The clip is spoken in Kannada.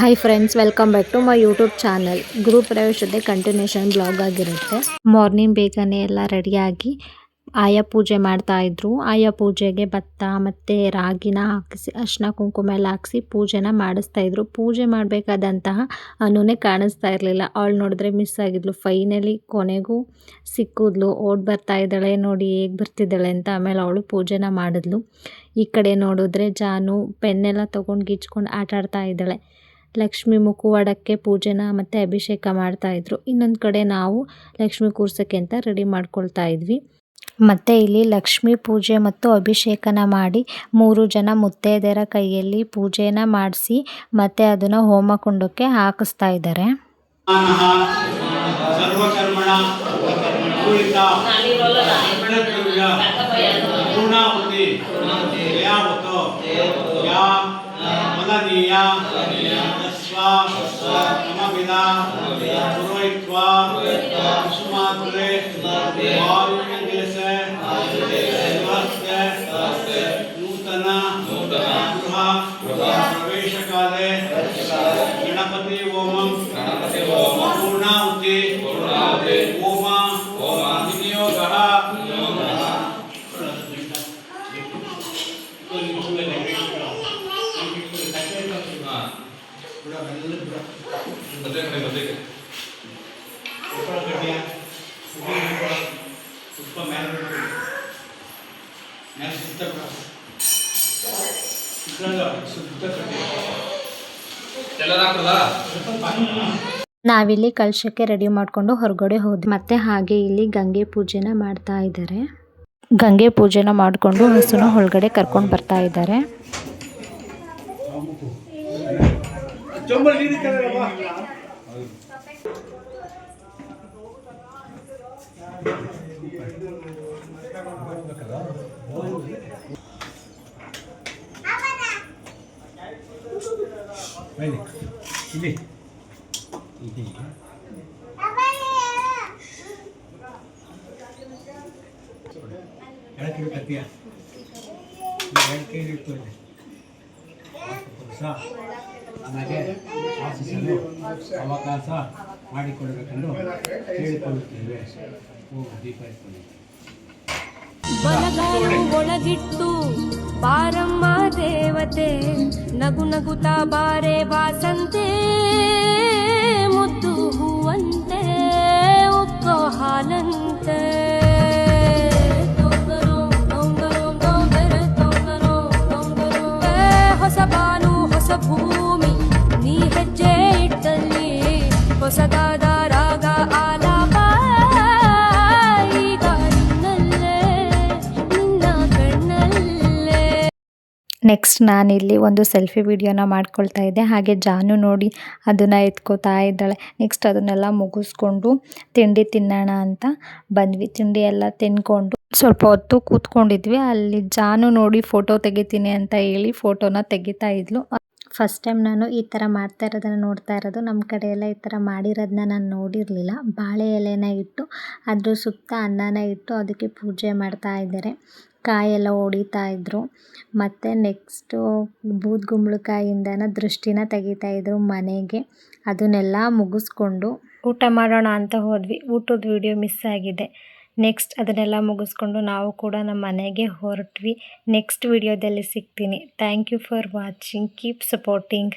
Hi friends, welcome back to my YouTube channel. ಗೃಹ ಪ್ರವೇಶದ ಕಂಟಿನ್ಯೂಷನ್ ಬ್ಲಾಗ್ ಆಗಿರುತ್ತೆ. ಮಾರ್ನಿಂಗ್ ಬೇಗನೆ ಎಲ್ಲ ರೆಡಿಯಾಗಿ ಆಯಾ ಪೂಜೆ ಮಾಡ್ತಾಯಿದ್ರು. ಆಯಾ ಪೂಜೆಗೆ ಭತ್ತ ಮತ್ತು ರಾಗಿನ ಹಾಕಿಸಿ ಅರಿಶಿನ ಕುಂಕುಮ ಎಲ್ಲ ಹಾಕಿಸಿ ಪೂಜೆನ ಮಾಡಿಸ್ತಾಯಿದ್ರು. ಪೂಜೆ ಮಾಡಬೇಕಾದಂತಹ ಅನ್ನೋನೇ ಕಾಣಿಸ್ತಾ ಇರಲಿಲ್ಲ. ಅವಳು ನೋಡಿದ್ರೆ ಮಿಸ್ ಆಗಿದ್ಲು. ಫೈನಲಿ ಕೊನೆಗೂ ಸಿಕ್ಕಿದ್ಲು. ಓಡ್ ಬರ್ತಾ ಇದ್ದಾಳೆ, ನೋಡಿ ಹೇಗೆ ಬರ್ತಿದ್ದಾಳೆ ಅಂತ. ಆಮೇಲೆ ಅವಳು ಪೂಜೆನ ಮಾಡಿದ್ಲು. ಈ ಕಡೆ ನೋಡಿದ್ರೆ ಜಾನು ಪೆನ್ನೆಲ್ಲ ತೊಗೊಂಡು ಗೀಚ್ಕೊಂಡು ಆಟ ಆಡ್ತಾ ಇದ್ದಾಳೆ. ಲಕ್ಷ್ಮಿ ಮುಖವಾಡಕ್ಕೆ ಪೂಜೆನ ಮತ್ತು ಅಭಿಷೇಕ ಮಾಡ್ತಾಯಿದ್ರು. ಇನ್ನೊಂದು ಕಡೆ ನಾವು ಲಕ್ಷ್ಮಿ ಕೂರ್ಸೋಕ್ಕೆ ಅಂತ ರೆಡಿ ಮಾಡ್ಕೊಳ್ತಾ ಇದ್ವಿ. ಮತ್ತು ಇಲ್ಲಿ ಲಕ್ಷ್ಮಿ ಪೂಜೆ ಮತ್ತು ಅಭಿಷೇಕನ ಮಾಡಿ 3 ಜನ ಮುತ್ತೈದೆಯರ ಕೈಯಲ್ಲಿ ಪೂಜೆನ ಮಾಡಿಸಿ ಮತ್ತು ಅದನ್ನು ಹೋಮಕುಂಡಕ್ಕೆ ಹಾಕಿಸ್ತಾ ಇದ್ದಾರೆ. प्रवेश काले गणपति होमं पूर्णाहुति होम विनियोगः ನಾವಿಲ್ಲಿ ಕಳಶಕ್ಕೆ ರೆಡಿ ಮಾಡಿಕೊಂಡು ಹೊರಗಡೆ ಹೋದ್ವಿ. ಮತ್ತೆ ಹಾಗೆ ಇಲ್ಲಿ ಗಂಗೆ ಪೂಜೆನ ಮಾಡ್ತಾ ಇದ್ದಾರೆ. ಗಂಗೆ ಪೂಜೆನ ಮಾಡಿಕೊಂಡು ಹಸುನ ಒಳಗಡೆ ಕರ್ಕೊಂಡು ಬರ್ತಾ ಇದ್ದಾರೆ. ಅವಕಾಶ ಮಾಡಿಕೊಡಬೇಕೆಂದು ಕೇಳಿಕೊಳ್ಳುತ್ತೇವೆ. ದೀಪ ಬಲಗಾಲು ಒಳಗಿಟ್ಟು ಬಾರಮ್ಮ ದೇವತೆ, ನಗು ನಗುತ್ತಾ ಬಾರೆ ಬಾಸಂತೆ, ಮುದ್ದು ಹೂವಂತೆ ಉಕ್ಕೋ ಹಾಲಂತೆ. ಹೊಸ ಬಾನು ಹೊಸ ಭೂಮಿ, ನೀ ಹೆಜ್ಜೆ ಇಟ್ಟಲ್ಲಿ ಹೊಸದಾದ ರಾಗ ಆಲಾಪ. ನೆಕ್ಸ್ಟ್ ನಾನಿಲ್ಲಿ ಒಂದು ಸೆಲ್ಫಿ ವಿಡಿಯೋನ ಮಾಡ್ಕೊಳ್ತಾ ಇದ್ದೆ. ಹಾಗೆ ಜಾನು ನೋಡಿ ಅದನ್ನು ಎತ್ಕೋತಾ ಇದ್ದಾಳೆ. ನೆಕ್ಸ್ಟ್ ಅದನ್ನೆಲ್ಲ ಮುಗಿಸ್ಕೊಂಡು ತಿಂಡಿ ತಿನ್ನೋಣ ಅಂತ ಬಂದ್ವಿ. ತಿಂಡಿ ಎಲ್ಲ ತಿನ್ಕೊಂಡು ಸ್ವಲ್ಪ ಹೊತ್ತು ಕೂತ್ಕೊಂಡಿದ್ವಿ. ಅಲ್ಲಿ ಜಾನು ನೋಡಿ ಫೋಟೋ ತೆಗಿತೀನಿ ಅಂತ ಹೇಳಿ ಫೋಟೋನ ತೆಗಿತಾ ಇದ್ಲು. ಫಸ್ಟ್ ಟೈಮ್ ನಾನು ಈ ಥರ ಮಾಡ್ತಾ ಇರೋದನ್ನು ನೋಡ್ತಾ ಇರೋದು. ನಮ್ಮ ಕಡೆ ಎಲ್ಲ ಈ ಥರ ಮಾಡಿರೋದನ್ನ ನಾನು ನೋಡಿರಲಿಲ್ಲ. ಬಾಳೆ ಎಲೆನ ಇಟ್ಟು ಅದ್ರ ಸುತ್ತ ಅನ್ನನ ಇಟ್ಟು ಅದಕ್ಕೆ ಪೂಜೆ ಮಾಡ್ತಾ ಇದ್ದಾರೆ. ಕಾಯೆಲ್ಲ ಹೊಡಿತಾ ಇದ್ರು. ಮತ್ತು ನೆಕ್ಸ್ಟು ಬೂದ್ಗುಂಬಳಕಾಯಿಂದನ ದೃಷ್ಟಿನ ತೆಗಿತಾಯಿದ್ರು ಮನೆಗೆ. ಅದನ್ನೆಲ್ಲ ಮುಗಿಸ್ಕೊಂಡು ಊಟ ಮಾಡೋಣ ಅಂತ ಹೋದ್ವಿ. ಊಟದ ವಿಡಿಯೋ ಮಿಸ್ ಆಗಿದೆ. ನೆಕ್ಸ್ಟ್ ಅದನ್ನೆಲ್ಲ ಮುಗಿಸ್ಕೊಂಡು ನಾವು ಕೂಡ ನಮ್ಮ ಮನೆಗೆ ಹೊರಟ್ವಿ. ನೆಕ್ಸ್ಟ್ ವಿಡಿಯೋದಲ್ಲಿ ಸಿಗ್ತೀನಿ. Thank you for watching. Keep supporting.